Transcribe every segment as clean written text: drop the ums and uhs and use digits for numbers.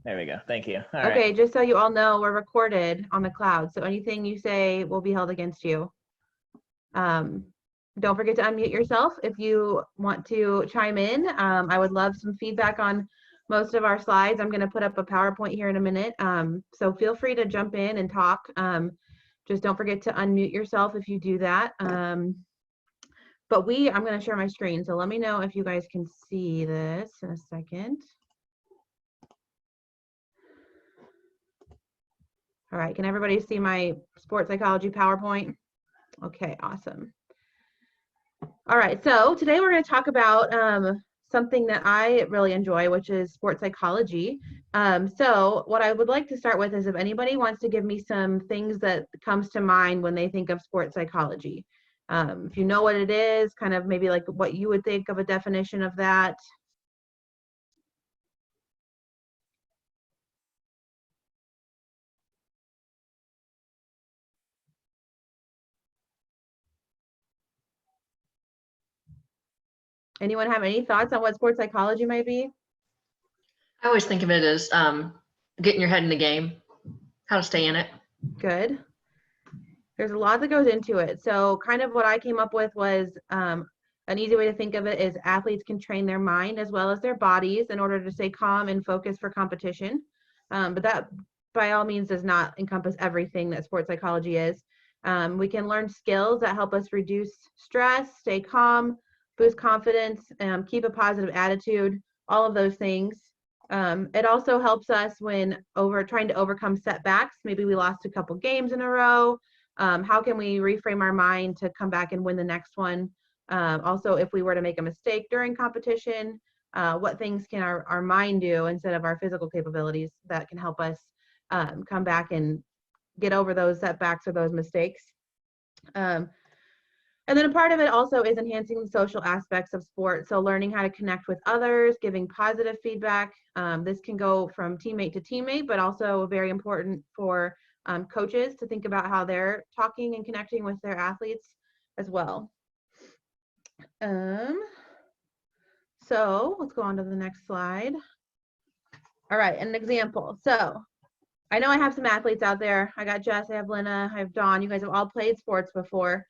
There we go. Thank you. All Okay, right. just so you all know, we're recorded on the cloud, so anything you say will be held against you. Don't forget to unmute yourself if you want to chime in. I would love some feedback on most of our slides. I'm going to put up a PowerPoint here in a minute, so feel free to jump in and talk. Just don't forget to unmute yourself if you do that. But I'm going to share my screen, so let me know if you guys can see this in a second. All right, can everybody see my sports psychology PowerPoint? Okay, awesome. All right, so today we're going to talk about something that I really enjoy, which is sports psychology. So what I would like to start with is if anybody wants to give me some things that comes to mind when they think of sports psychology. If you know what it is, kind of maybe like what you would think of a definition of that. Anyone have any thoughts on what sports psychology might be? I always think of it as getting your head in the game, how to stay in it. Good. There's a lot that goes into it. So kind of what I came up with was an easy way to think of it is athletes can train their mind as well as their bodies in order to stay calm and focused for competition. But that by all means does not encompass everything that sports psychology is. We can learn skills that help us reduce stress, stay calm, boost confidence, keep a positive attitude, all of those things. It also helps us when trying to overcome setbacks. Maybe we lost a couple games in a row. How can we reframe our mind to come back and win the next one? Also, if we were to make a mistake during competition, what things can our mind do instead of our physical capabilities that can help us come back and get over those setbacks or those mistakes? And then a part of it also is enhancing the social aspects of sport. So learning how to connect with others, giving positive feedback. This can go from teammate to teammate, but also very important for coaches to think about how they're talking and connecting with their athletes as well. So let's go on to the next slide. All right, an example. So I know I have some athletes out there. I got Jess, I have Lena, I have Dawn. You guys have all played sports before.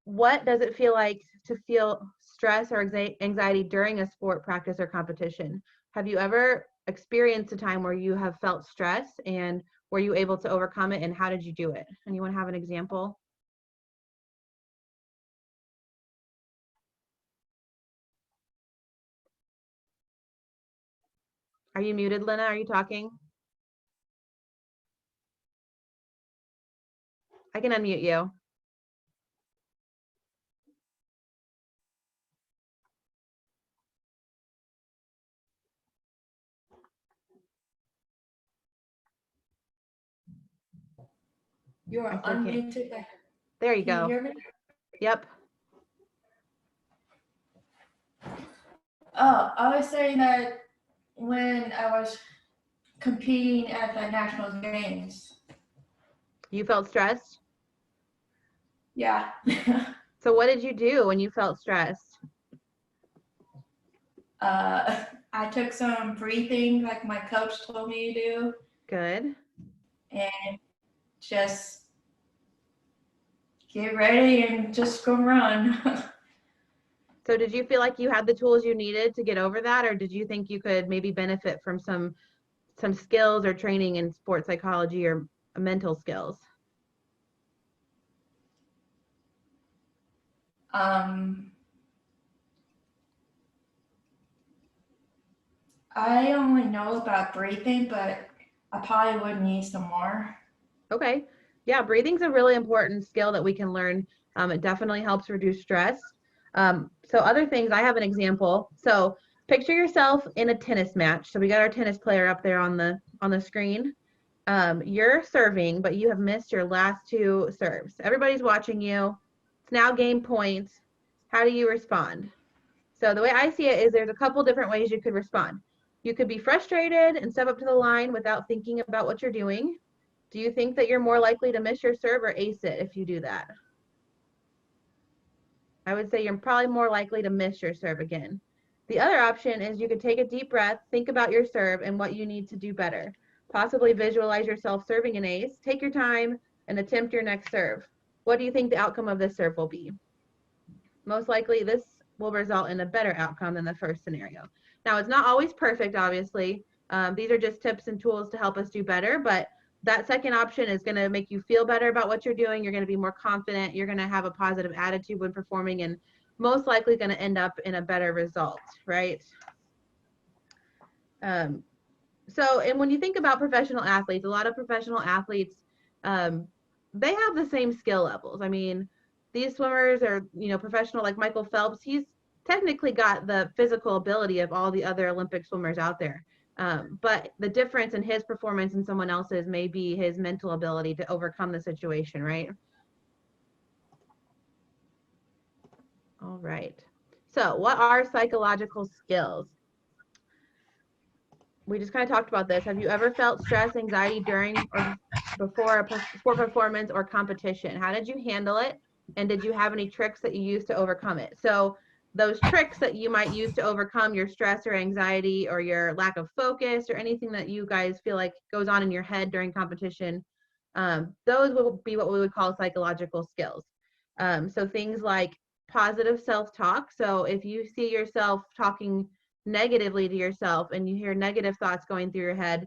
What does it feel like to feel stress or anxiety during a sport practice or competition? Have you ever experienced a time where you have felt stress, and were you able to overcome it, and how did you do it? Anyone have an example? Are you muted, Lena? Are you talking? I can unmute you. You are unmuted. There you Can go. you hear me? Yep. Oh, I was saying that when I was competing at the national games. You felt stressed? Yeah. So what did you do when you felt stressed? I took some breathing like my coach told me to do. Good. And just get ready and just go run. So did you feel like you had the tools you needed to get over that, or did you think you could maybe benefit from some skills or training in sports psychology or mental skills? I only know about breathing, but I probably would need some more. Okay. Yeah, breathing's a really important skill that we can learn. It definitely helps reduce stress. So other things, I have an example. So picture yourself in a tennis match. So we got our tennis player up there on the screen. You're serving, but you have missed your last two serves. Everybody's watching you. It's now game point. How do you respond? So the way I see it is there's a couple different ways you could respond. You could be frustrated and step up to the line without thinking about what you're doing. Do you think that you're more likely to miss your serve or ace it if you do that? I would say you're probably more likely to miss your serve again. The other option is you could take a deep breath, think about your serve and what you need to do better. Possibly visualize yourself serving an ace, take your time, and attempt your next serve. What do you think the outcome of this serve will be? Most likely this will result in a better outcome than the first scenario. Now, it's not always perfect, obviously. These are just tips and tools to help us do better, but that second option is going to make you feel better about what you're doing. You're going to be more confident. You're going to have a positive attitude when performing, and most likely going to end up in a better result, right? And when you think about professional athletes, a lot of professional athletes, they have the same skill levels. I mean, these swimmers are, professional, like Michael Phelps. He's technically got the physical ability of all the other Olympic swimmers out there. But the difference in his performance and someone else's may be his mental ability to overcome the situation, right? All right. So what are psychological skills? We just kind of talked about this. Have you ever felt stress, anxiety during or before a sport performance or competition? How did you handle it? And did you have any tricks that you used to overcome it? So those tricks that you might use to overcome your stress or anxiety or your lack of focus or anything that you guys feel like goes on in your head during competition, those will be what we would call psychological skills. So things like positive self-talk. So if you see yourself talking negatively to yourself and you hear negative thoughts going through your head,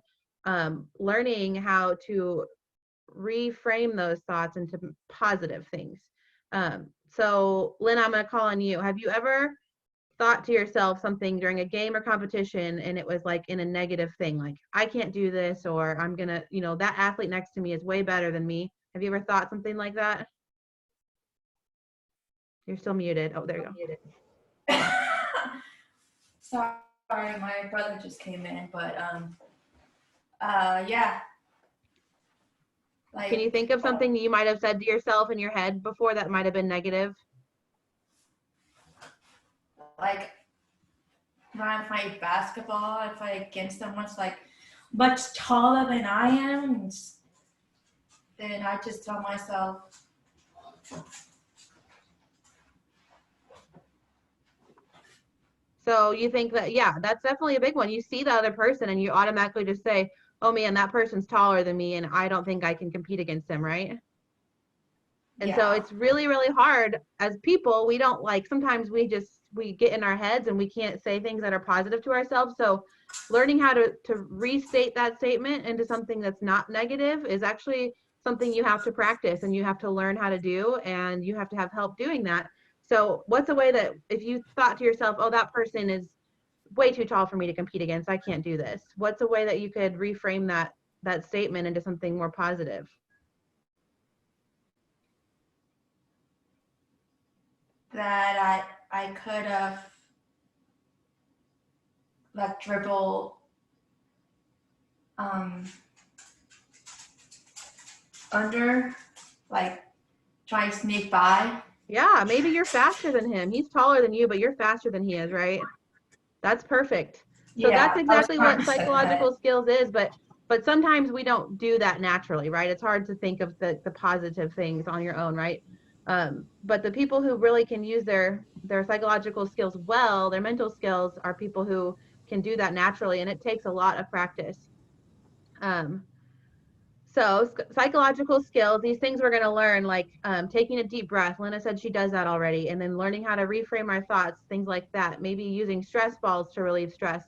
learning how to reframe those thoughts into positive things. So Lynn, I'm going to call on you. Have you ever thought to yourself something during a game or competition and it was like in a negative thing, like I can't do this, or I'm going to, that athlete next to me is way better than me? Have you ever thought something like that? You're still muted. Oh, there you go. Sorry, my brother just came in, but yeah. Like, Can you think of something you might have said to yourself in your head before that might have been negative? like when I play basketball, I play against someone that's like much taller than I am, and I just tell myself, So you think that, yeah, that's definitely a big one. You see the other person and you automatically just say, oh man, that person's taller than me and I don't think I can compete against them, right? And so it's really, really hard as people. We don't sometimes we get in our heads and we can't say things that are positive to ourselves. So learning how to restate that statement into something that's not negative is actually something you have to practice and you have to learn how to do, and you have to have help doing that. So what's a way that if you thought to yourself, oh, that person is way too tall for me to compete against, I can't do this. What's a way that you could reframe that statement into something more positive? that I could have like dribble under, like try to sneak by. Yeah, maybe you're faster than him. He's taller than you, but you're faster than he is, right? That's perfect. So Yeah, that's exactly what psychological skills is, but sometimes we don't do that naturally, right? It's hard to think of the positive things on your own, right? But the people who really can use their psychological skills well, their mental skills, are people who can do that naturally, and it takes a lot of practice. So psychological skills, these things we're going to learn, like taking a deep breath. Lena said she does that already. And then learning how to reframe our thoughts, things like that. Maybe using stress balls to relieve stress.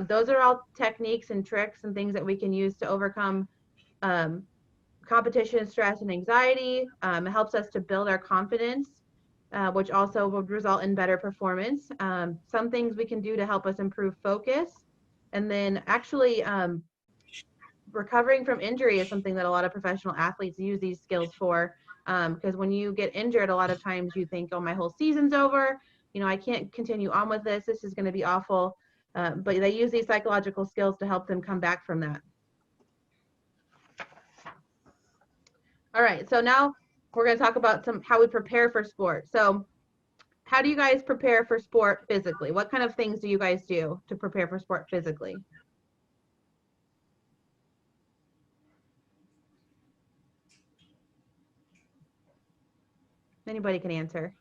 Those are all techniques and tricks and things that we can use to overcome competition, stress, and anxiety. It helps us to build our confidence, which also would result in better performance. Some things we can do to help us improve focus. And then actually, recovering from injury is something that a lot of professional athletes use these skills for, because when you get injured, a lot of times you think, oh, my whole season's over, I can't continue on with this is going to be awful, but they use these psychological skills to help them come back from that. All right, so now we're going to talk about how we prepare for sport. So how do you guys prepare for sport physically? What kind of things do you guys do to prepare for sport physically? Anybody can answer.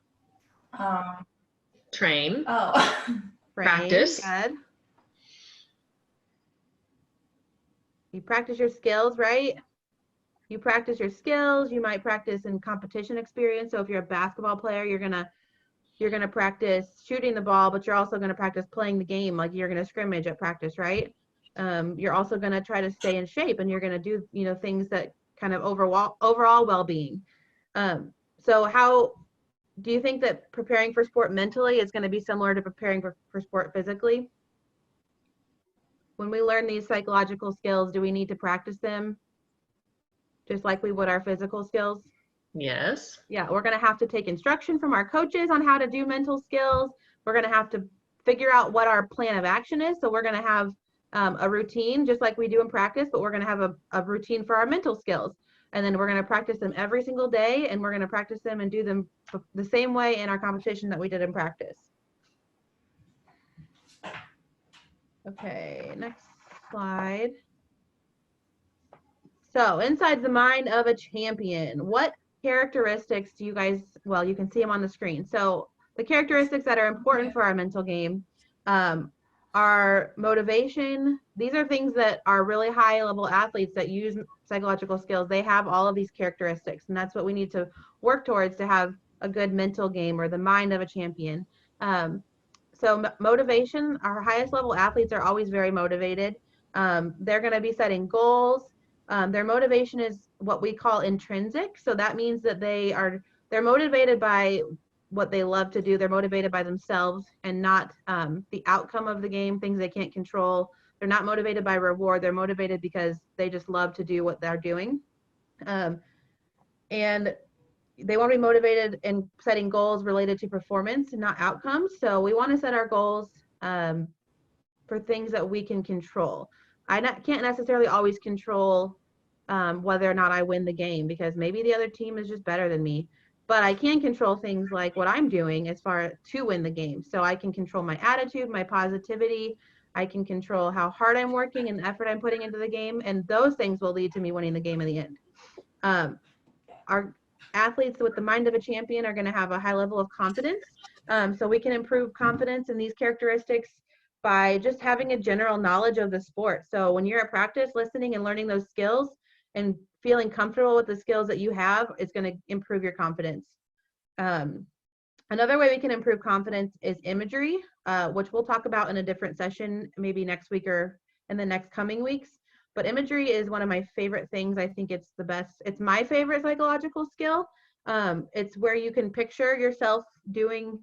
Train. Oh. Practice. Good. You practice your skills, right? You practice your skills. You might practice in competition experience. So if you're a basketball player, you're gonna practice shooting the ball, but you're also gonna practice playing the game. Like you're gonna scrimmage at practice, right? You're also gonna try to stay in shape, and you're gonna do things that kind of overall well-being. So how do you think that preparing for sport mentally is going to be similar to preparing for sport physically? When we learn these psychological skills, do we need to practice them just like we would our physical skills? Yes. Yeah, we're going to have to take instruction from our coaches on how to do mental skills. We're going to have to figure out what our plan of action is. So we're going to have a routine just like we do in practice, but we're going to have a routine for our mental skills. And then we're going to practice them every single day, and we're going to practice them and do them the same way in our competition that we did in practice. Okay, next slide. So inside the mind of a champion, what characteristics do you guys, well, you can see them on the screen. So the characteristics that are important for our mental game are motivation. These are things that are really high level athletes that use psychological skills. They have all of these characteristics, and that's what we need to work towards to have a good mental game or the mind of a champion. So motivation, our highest level athletes are always very motivated. They're going to be setting goals. Their motivation is what we call intrinsic. So that means that they're motivated by what they love to do. They're motivated by themselves and not the outcome of the game, things they can't control. They're not motivated by reward. They're motivated because they just love to do what they're doing. And they want to be motivated in setting goals related to performance and not outcomes. So we want to set our goals for things that we can control. Can't necessarily always control whether or not I win the game, because maybe the other team is just better than me. But I can control things like what I'm doing as far to win the game. So I can control my attitude, my positivity. I can control how hard I'm working and the effort I'm putting into the game. And those things will lead to me winning the game in the end. Our athletes with the mind of a champion are going to have a high level of confidence. So we can improve confidence in these characteristics by just having a general knowledge of the sport. So when you're at practice, listening and learning those skills and feeling comfortable with the skills that you have is going to improve your confidence. Another way we can improve confidence is imagery, which we'll talk about in a different session, maybe next week or in the next coming weeks. But imagery is one of my favorite things. I think it's the best. It's my favorite psychological skill. It's where you can picture yourself doing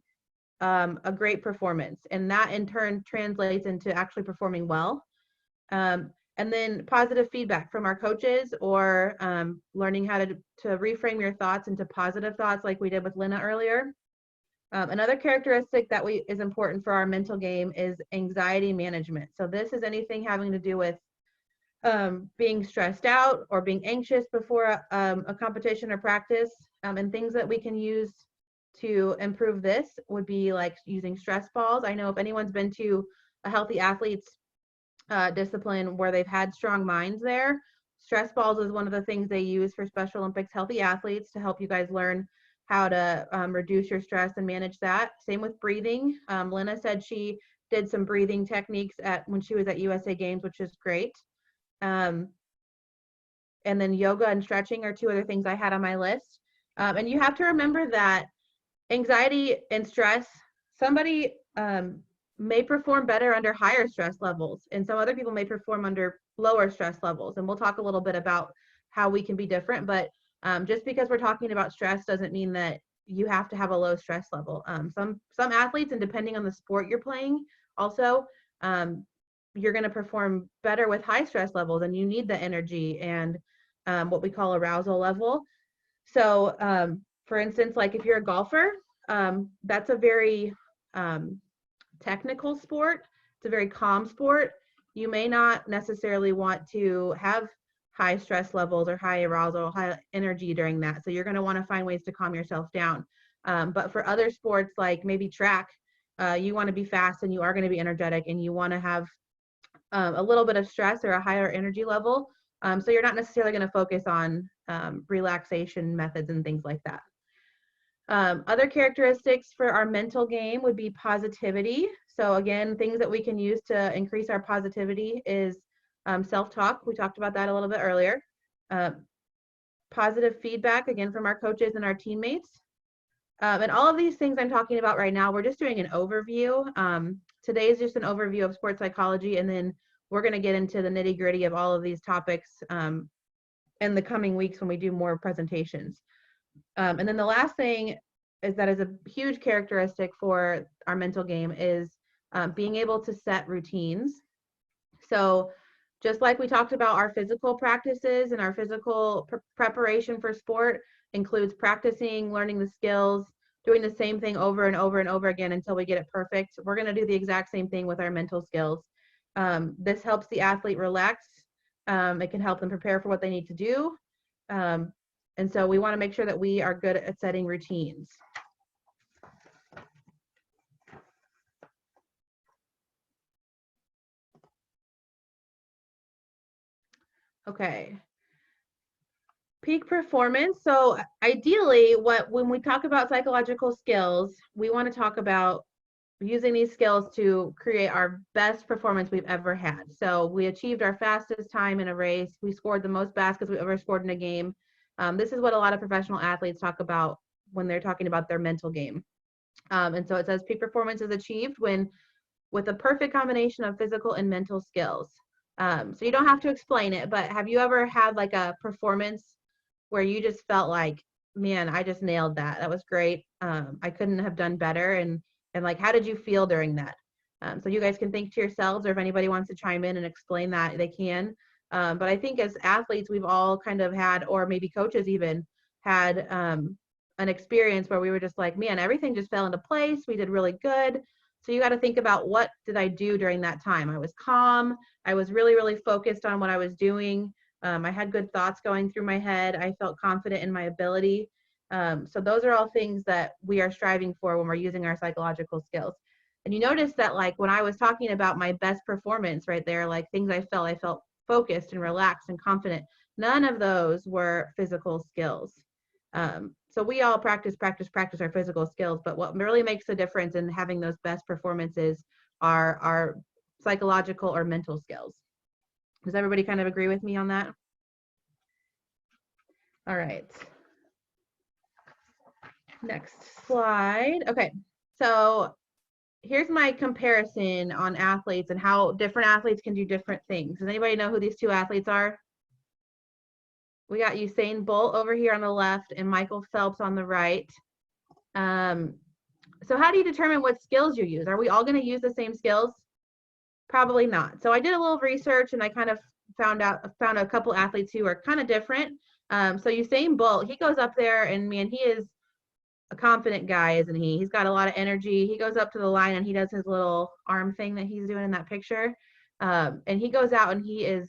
a great performance, and that in turn translates into actually performing well. And then positive feedback from our coaches, or learning how to reframe your thoughts into positive thoughts like we did with Lena earlier. Another characteristic that is important for our mental game is anxiety management. So this is anything having to do with being stressed out or being anxious before a competition or practice, and things that we can use to improve this would be like using stress balls. I know if anyone's been to a healthy athlete's discipline where they've had strong minds there, stress balls is one of the things they use for Special Olympics healthy athletes to help you guys learn how to reduce your stress and manage that. Same with breathing. Lena said she did some breathing techniques when she was at USA Games, which is great. And then yoga and stretching are two other things I had on my list. And you have to remember that anxiety and stress, somebody may perform better under higher stress levels, and some other people may perform under lower stress levels. And we'll talk a little bit about how we can be different, but just because we're talking about stress doesn't mean that you have to have a low stress level. Some athletes, and depending on the sport you're playing also, you're going to perform better with high stress levels, and you need the energy and what we call arousal level. So for instance, like if you're a golfer, that's a very technical sport. It's a very calm sport. You may not necessarily want to have high stress levels or high arousal, high energy during that. So you're going to want to find ways to calm yourself down. But for other sports, like maybe track, you want to be fast and you are going to be energetic and you want to have a little bit of stress or a higher energy level. So you're not necessarily going to focus on relaxation methods and things like that. Other characteristics for our mental game would be positivity. So again, things that we can use to increase our positivity is self-talk. We talked about that a little bit earlier. Positive feedback, again, from our coaches and our teammates. And all of these things I'm talking about right now, we're just doing an overview. Today is just an overview of sports psychology, and then we're going to get into the nitty gritty of all of these topics in the coming weeks when we do more presentations. And then the last thing is that is a huge characteristic for our mental game is being able to set routines. So just like we talked about our physical practices and our physical preparation for sport includes practicing, learning the skills, doing the same thing over and over and over again until we get it perfect. We're going to do the exact same thing with our mental skills. This helps the athlete relax. It can help them prepare for what they need to do. And so we want to make sure that we are good at setting routines. Okay. Peak performance. So ideally, when we talk about psychological skills, we want to talk about using these skills to create our best performance we've ever had. So we achieved our fastest time in a race. We scored the most baskets we've ever scored in a game. This is what a lot of professional athletes talk about when they're talking about their mental game. And so it says peak performance is achieved when with a perfect combination of physical and mental skills. So you don't have to explain it, but have you ever had like a performance where you just felt like, man, I just nailed that. That was great. I couldn't have done better. And like, how did you feel during that? So you guys can think to yourselves, or if anybody wants to chime in and explain that, they can. But I think as athletes, we've all kind of had, or maybe coaches even had an experience where we were just like, man, everything just fell into place. We did really good. So you got to think about, what did I do during that time? I was calm. I was really, really focused on what I was doing. I had good thoughts going through my head. I felt confident in my ability. So those are all things that we are striving for when we're using our psychological skills. And you notice that, like, when I was talking about my best performance right there, like things I felt focused and relaxed and confident. None of those were physical skills. So we all practice our physical skills, but what really makes a difference in having those best performances are our psychological or mental skills. Does everybody kind of agree with me on that? All right. Next slide. Okay, so here's my comparison on athletes and how different athletes can do different things. Does anybody know who these two athletes are? We got Usain Bolt over here on the left and Michael Phelps on the right. So how do you determine what skills you use? Are we all going to use the same skills? Probably not. So I did a little research and I kind of found a couple athletes who are kind of different. So Usain Bolt, he goes up there and man, he is a confident guy, isn't he? He's got a lot of energy. He goes up to the line and he does his little arm thing that he's doing in that picture. And he goes out and he is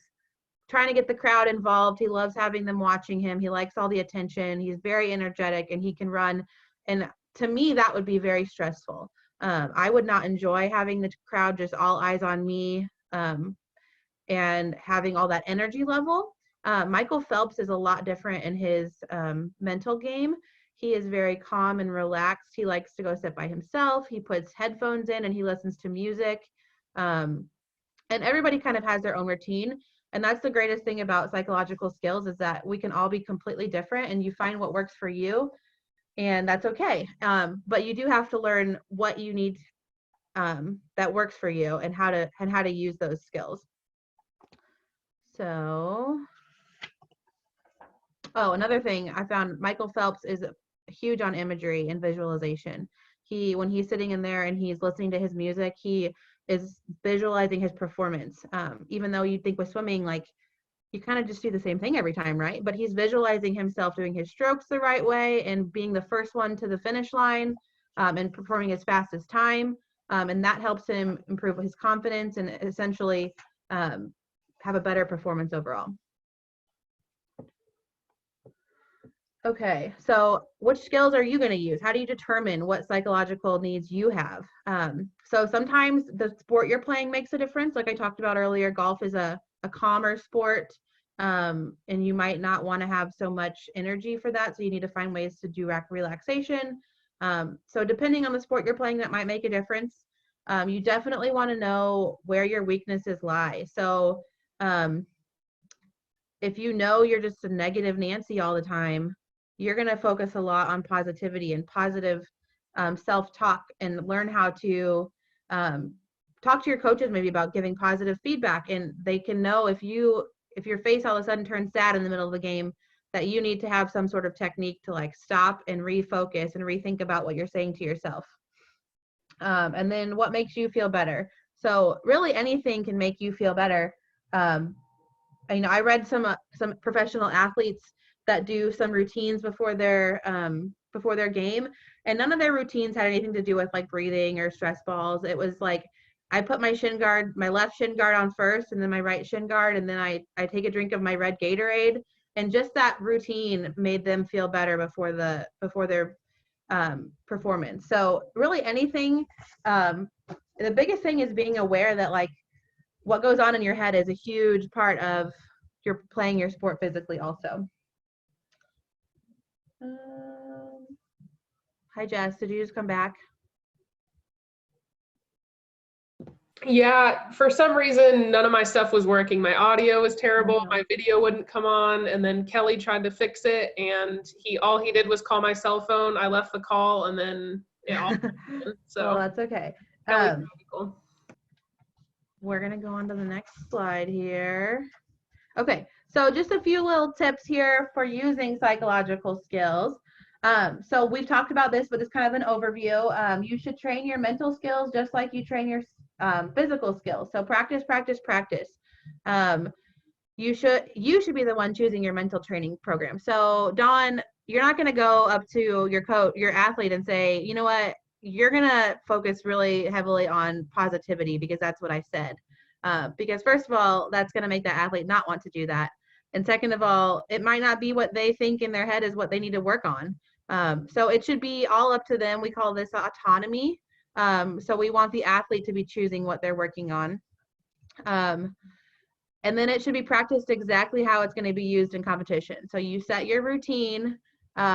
trying to get the crowd involved. He loves having them watching him. He likes all the attention. He's very energetic and he can run. And to me, that would be very stressful. I would not enjoy having the crowd just all eyes on me and having all that energy level. Michael Phelps is a lot different in his mental game. He is very calm and relaxed. He likes to go sit by himself. He puts headphones in and he listens to music. And everybody kind of has their own routine. And that's the greatest thing about psychological skills, is that we can all be completely different and you find what works for you, and that's okay. But you do have to learn what you need that works for you and how to use those skills. So, oh, another thing I found, Michael Phelps is huge on imagery and visualization. When he's sitting in there and he's listening to his music, he is visualizing his performance. Even though you'd think with swimming, like, you kind of just do the same thing every time, right? But he's visualizing himself doing his strokes the right way and being the first one to the finish line and performing his fastest time. And that helps him improve his confidence and essentially have a better performance overall. Okay, so which skills are you going to use? How do you determine what psychological needs you have? So sometimes the sport you're playing makes a difference. Like I talked about earlier, golf is a calmer sport, and you might not want to have so much energy for that. So you need to find ways to do relaxation. So depending on the sport you're playing, that might make a difference. you definitely want to know where your weaknesses lie. So if you know you're just a negative Nancy all the time, you're going to focus a lot on positivity and positive self-talk, and learn how to talk to your coaches maybe about giving positive feedback. And they can know if your face all of a sudden turns sad in the middle of the game, that you need to have some sort of technique to like stop and refocus and rethink about what you're saying to yourself. And then what makes you feel better. So really anything can make you feel better. I read some professional athletes that do some routines before their game, and none of their routines had anything to do with like breathing or stress balls. It was like, I put my left shin guard on first, and then my right shin guard, and then I take a drink of my red Gatorade, and just that routine made them feel better before their performance. So really anything, the biggest thing is being aware that like what goes on in your head is a huge part of your playing your sport physically also. Hi Jess, did you just come back? Yeah, for some reason, none of my stuff was working. My audio was terrible. My video wouldn't come on. And then Kelly tried to fix it, and all he did was call my cell phone. I left the call, and then it all so well, that's okay. Cool. We're going to go on to the next slide here. Okay, so just a few little tips here for using psychological skills. So we've talked about this, but it's kind of an overview. You should train your mental skills just like you train your physical skills. So practice, practice, practice. You should be the one choosing your mental training program. So Dawn, you're not going to go up to your athlete and say, you know what, you're going to focus really heavily on positivity because that's what I said. Because first of all, that's going to make that athlete not want to do that. And second of all, it might not be what they think in their head is what they need to work on. So it should be all up to them. We call this autonomy. So we want the athlete to be choosing what they're working on. And then it should be practiced exactly how it's going to be used in competition. So you set your routine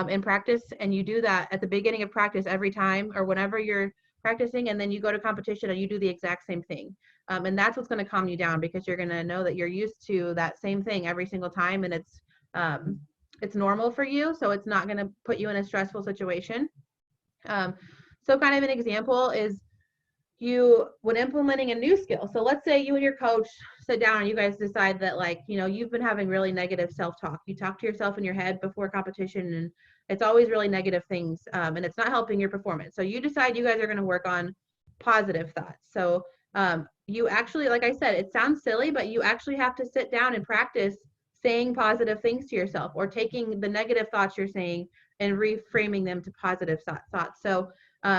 in practice, and you do that at the beginning of practice every time or whenever you're practicing, and then you go to competition and you do the exact same thing. And that's what's going to calm you down, because you're going to know that you're used to that same thing every single time, and it's normal for you, so it's not going to put you in a stressful situation. So kind of an example is when implementing a new skill. So let's say you and your coach sit down and you guys decide that, like, you've been having really negative self-talk. You talk to yourself in your head before competition, and it's always really negative things, and it's not helping your performance. So you decide you guys are going to work on positive thoughts. So you actually, like I said, it sounds silly, but you actually have to sit down and practice saying positive things to yourself, or taking the negative thoughts you're saying and reframing them to positive thoughts. So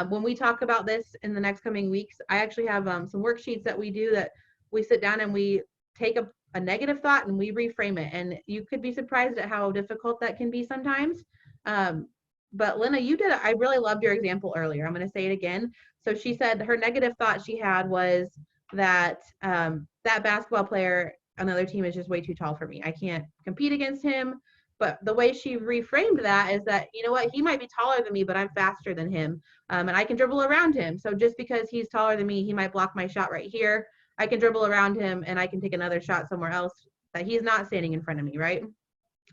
when we talk about this in the next coming weeks, I actually have some worksheets that we do, that we sit down and we take a negative thought and we reframe it. And you could be surprised at how difficult that can be sometimes. But Lena, I really loved your example earlier. I'm going to say it again. So she said her negative thought she had was that that basketball player on the other team is just way too tall for me. I can't compete against him. But the way she reframed that is that, you know what, he might be taller than me, but I'm faster than him. And I can dribble around him. So just because he's taller than me, he might block my shot right here. I can dribble around him and I can take another shot somewhere else that he's not standing in front of me, right?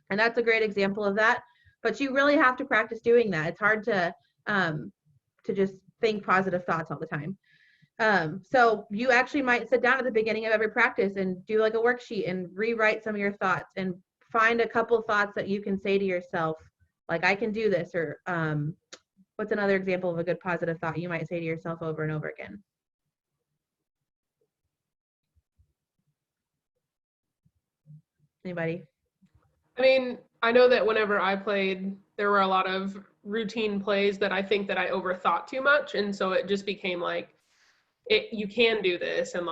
And that's a great example of that. But you really have to practice doing that. It's hard to just think positive thoughts all the time. So you actually might sit down at the beginning of every practice and do like a worksheet and rewrite some of your thoughts, and find a couple thoughts that you can say to yourself, like, I can do this, or what's another example of a good positive thought you might say to yourself over and over again? Anybody? I mean, I know that whenever I played, there were a lot of routine plays that I think that I overthought too much, and so it just became like, you can do this, and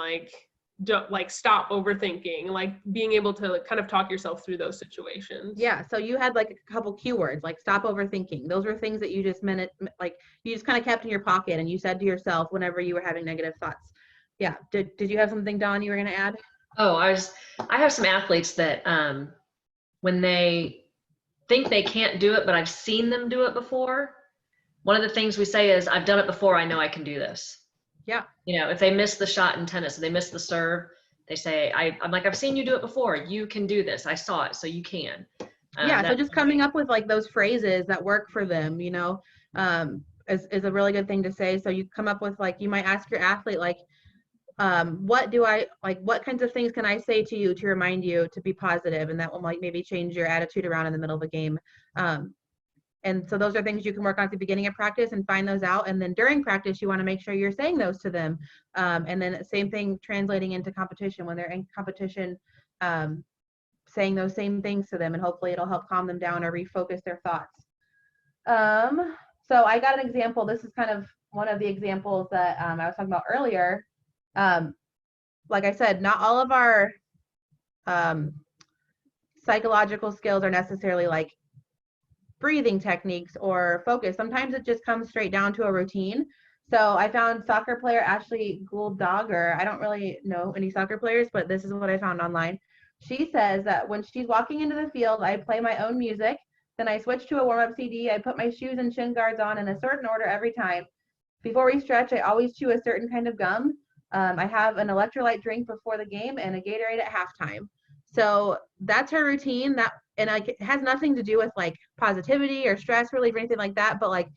don't stop overthinking, like being able to kind of talk yourself through those situations. Yeah, so you had like a couple keywords, like stop overthinking. Those were things that you just you just kind of kept in your pocket and you said to yourself whenever you were having negative thoughts. Yeah. Did you have something, Dawn, you were going to add? Oh, I have some athletes that when they think they can't do it, but I've seen them do it before, one of the things we say is, I've done it before, I know I can do this. Yeah. You know, if they miss the shot in tennis, if they miss the serve, they say, I'm like, I've seen you do it before. You can do this. I saw it, so you can. Yeah, so That's just coming up with like those phrases that work for them, is a really good thing to say. So you come up with, like, you might ask your athlete, like, what kinds of things can I say to you to remind you to be positive? And that will like maybe change your attitude around in the middle of a game. And so those are things you can work on at the beginning of practice and find those out. And then during practice, you want to make sure you're saying those to them. And then same thing translating into competition when they're in competition, saying those same things to them, and hopefully it'll help calm them down or refocus their thoughts. So I got an example. This is kind of one of the examples that I was talking about earlier. Like I said, not all of our psychological skills are necessarily like breathing techniques or focus. Sometimes it just comes straight down to a routine. So I found soccer player Ashley Gouldogger. I don't really know any soccer players, but this is what I found online. She says that when she's walking into the field, I play my own music. Then I switch to a warm-up CD. I put my shoes and shin guards on in a certain order every time. Before we stretch, I always chew a certain kind of gum. I have an electrolyte drink before the game and a Gatorade at halftime. So that's her routine. And like, it has nothing to do with like positivity or stress relief or anything like that. But like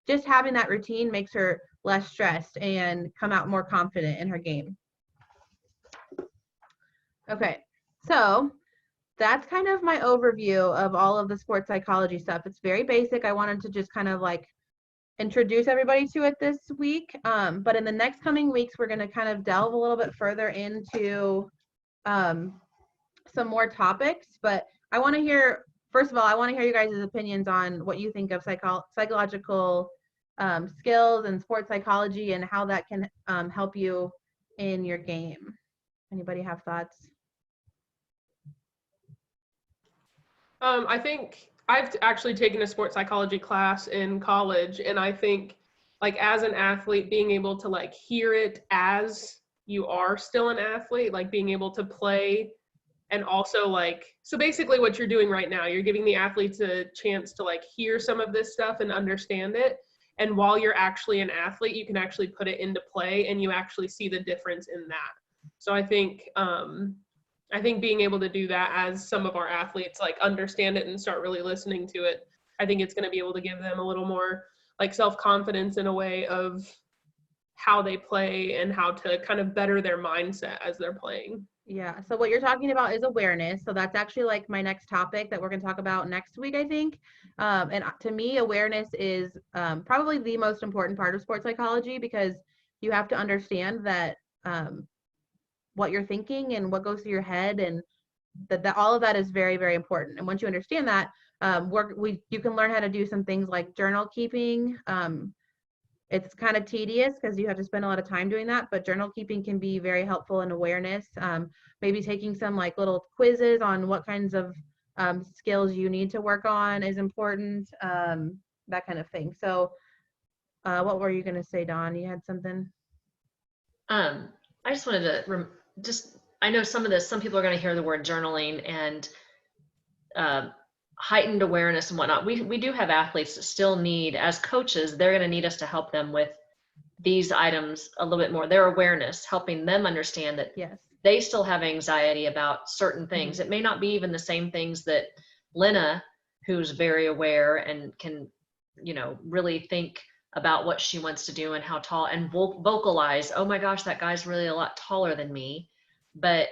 just having that routine makes her less stressed and come out more confident in her game. Okay, so that's kind of my overview of all of the sports psychology stuff. It's very basic. I wanted to just kind of like introduce everybody to it this week. But in the next coming weeks, we're going to kind of delve a little bit further into some more topics. But I want to hear, first of all, I want to hear you guys' opinions on what you think of psychological skills and sports psychology and how that can help you in your game. Anybody have thoughts? I think I've actually taken a sports psychology class in college, and I think like as an athlete, being able to like hear it as you are still an athlete, like being able to play, and also like, so basically what you're doing right now, you're giving the athletes a chance to like hear some of this stuff and understand it. And while you're actually an athlete, you can actually put it into play and you actually see the difference in that. So I think being able to do that as some of our athletes like understand it and start really listening to it, I think it's going to be able to give them a little more like self-confidence in a way of how they play and how to kind of better their mindset as they're playing. Yeah, so what you're talking about is awareness. So that's actually like my next topic that we're going to talk about next week, I think. And to me, awareness is probably the most important part of sports psychology, because you have to understand that what you're thinking and what goes through your head, and that all of that is very, very important. And once you understand that, you can learn how to do some things like journal keeping. It's kind of tedious because you have to spend a lot of time doing that, but journal keeping can be very helpful in awareness. Maybe taking some like little quizzes on what kinds of skills you need to work on is important, that kind of thing. So what were you going to say, Dawn? You had something? I just wanted to I know some people are going to hear the word journaling and heightened awareness and whatnot. We do have athletes that still need, as coaches, they're going to need us to help them with these items a little bit more. Their awareness, helping them understand that Yes, they still have anxiety about certain things. Mm-hmm. It may not be even the same things that Lena, who's very aware and can, really think about what she wants to do and how tall, and vocalize, oh my gosh, that guy's really a lot taller than me. But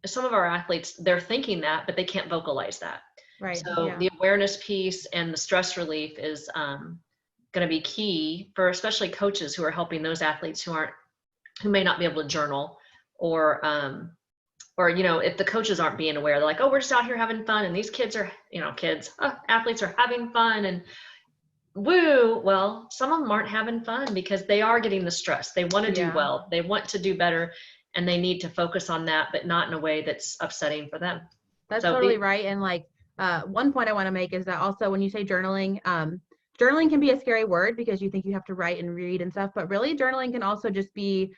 some of our athletes, they're thinking that, but they can't vocalize that. right. So Yeah. the awareness piece and the stress relief is going to be key for especially coaches who are helping those athletes who may not be able to journal, or if the coaches aren't being aware, they're like, oh, we're just out here having fun, and these kids are, athletes are having fun and woo. Well, some of them aren't having fun because they are getting the stress. They want to do well, they want to do better, and they need to focus on that, but not in a way that's upsetting for them. That's totally right. And like one point I want to make is that also when you say journaling, journaling can be a scary word because you think you have to write and read and stuff, but really journaling can also just be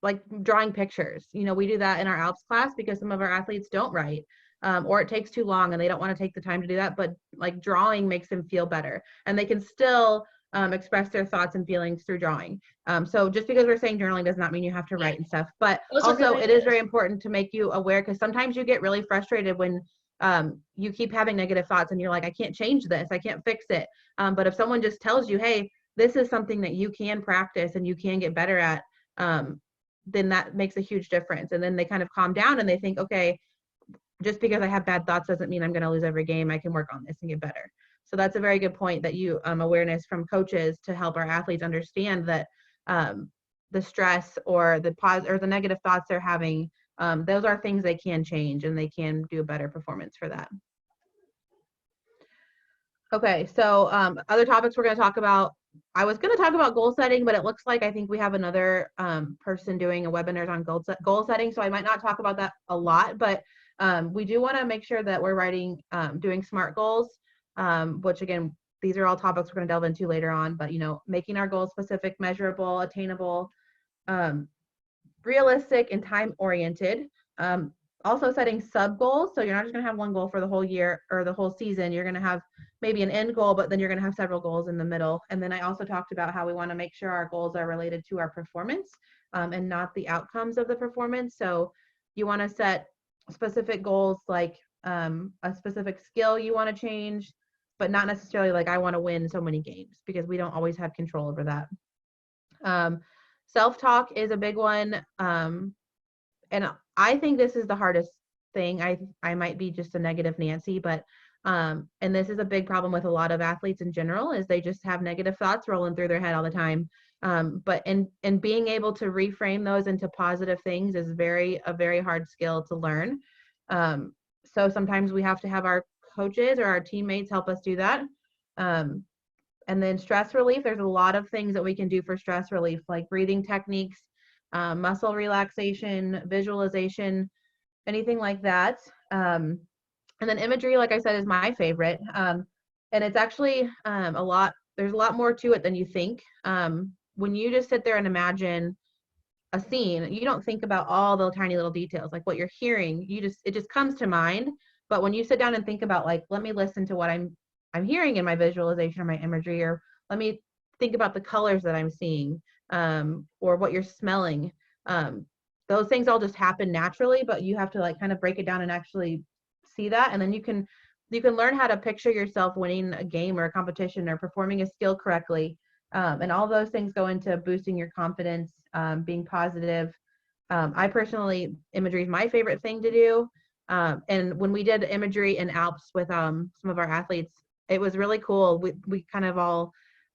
like drawing pictures. We do that in our Alps class because some of our athletes don't write. or it takes too long and they don't want to take the time to do that, but like drawing makes them feel better, and they can still express their thoughts and feelings through drawing. So just because we're saying journaling does not mean you have to write and stuff, but Those are also good it is ideas. very important to make you aware, because sometimes you get really frustrated when you keep having negative thoughts and you're like, I can't change this, I can't fix it. But if someone just tells you, hey, this is something that you can practice and you can get better at, then that makes a huge difference. And then they kind of calm down and they think, okay, just because I have bad thoughts doesn't mean I'm going to lose every game. I can work on this and get better. So that's a very good point that you awareness from coaches to help our athletes understand that the stress or the negative thoughts they're having, those are things they can change and they can do a better performance for that. Okay, so other topics we're going to talk about. I was going to talk about goal setting, but it looks like I think we have another person doing a webinar on goal setting, so I might not talk about that a lot, but we do want to make sure that we're doing SMART goals, which again, these are all topics we're going to delve into later on, but making our goals specific, measurable, attainable, realistic, and time-oriented. Also setting sub goals, so you're not just going to have one goal for the whole year or the whole season. You're going to have maybe an end goal, but then you're going to have several goals in the middle. And then I also talked about how we want to make sure our goals are related to our performance and not the outcomes of the performance. So you want to set specific goals like a specific skill you want to change, but not necessarily like I want to win so many games, because we don't always have control over that. Self-talk is a big one. And I think this is the hardest thing. I might be just a negative Nancy, but and this is a big problem with a lot of athletes in general, is they just have negative thoughts rolling through their head all the time. But in being able to reframe those into positive things is a very hard skill to learn. So sometimes we have to have our coaches or our teammates help us do that. And then stress relief, there's a lot of things that we can do for stress relief, like breathing techniques, muscle relaxation, visualization, anything like that. And then imagery, like I said, is my favorite. And it's actually there's a lot more to it than you think. When you just sit there and imagine a scene, you don't think about all the tiny little details, like what you're hearing, it just comes to mind. But when you sit down and think about, like, let me listen to what I'm hearing in my visualization or my imagery, or let me think about the colors that I'm seeing, or what you're smelling. Those things all just happen naturally, but you have to like kind of break it down and actually see that. And then you can learn how to picture yourself winning a game or a competition or performing a skill correctly. And all those things go into boosting your confidence, being positive. I personally, imagery is my favorite thing to do. And when we did imagery in Alps with some of our athletes, it was really cool. We kind of all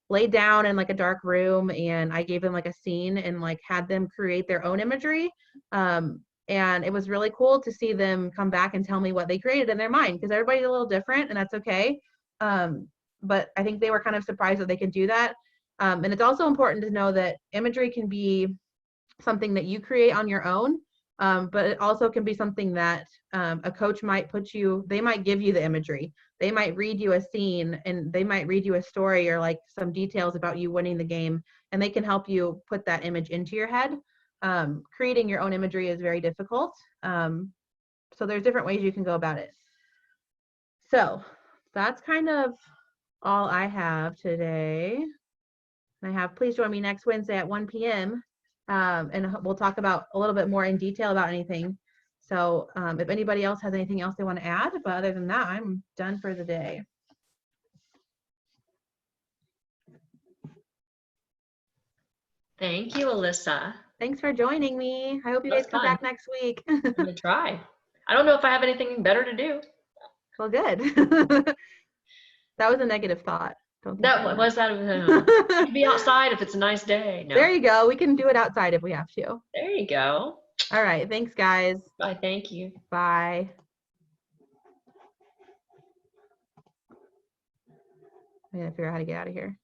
laid down in like a dark room, and I gave them like a scene and like had them create their own imagery. And it was really cool to see them come back and tell me what they created in their mind, because everybody's a little different, and that's okay. But I think they were kind of surprised that they can do that. And it's also important to know that imagery can be something that you create on your own, but it also can be something that a coach might they might give you the imagery. They might read you a scene, and they might read you a story or like some details about you winning the game, and they can help you put that image into your head. Creating your own imagery is very difficult. So there's different ways you can go about it. So that's kind of all I have today. Please join me next Wednesday at 1 p.m. And we'll talk about a little bit more in detail about anything. So if anybody else has anything else they want to add, but other than that, I'm done for the day. Thank you, Alyssa. Thanks for joining me. I hope you guys come back next week. I'm gonna try. I don't know if I have anything better to do. Well, good. That was a negative thought. That was that. You can be outside if it's a nice day. No. There you go. We can do it outside if we have to. There you go. All right. Thanks, guys. Bye. Thank you. Bye. I gotta figure out how to get out of here.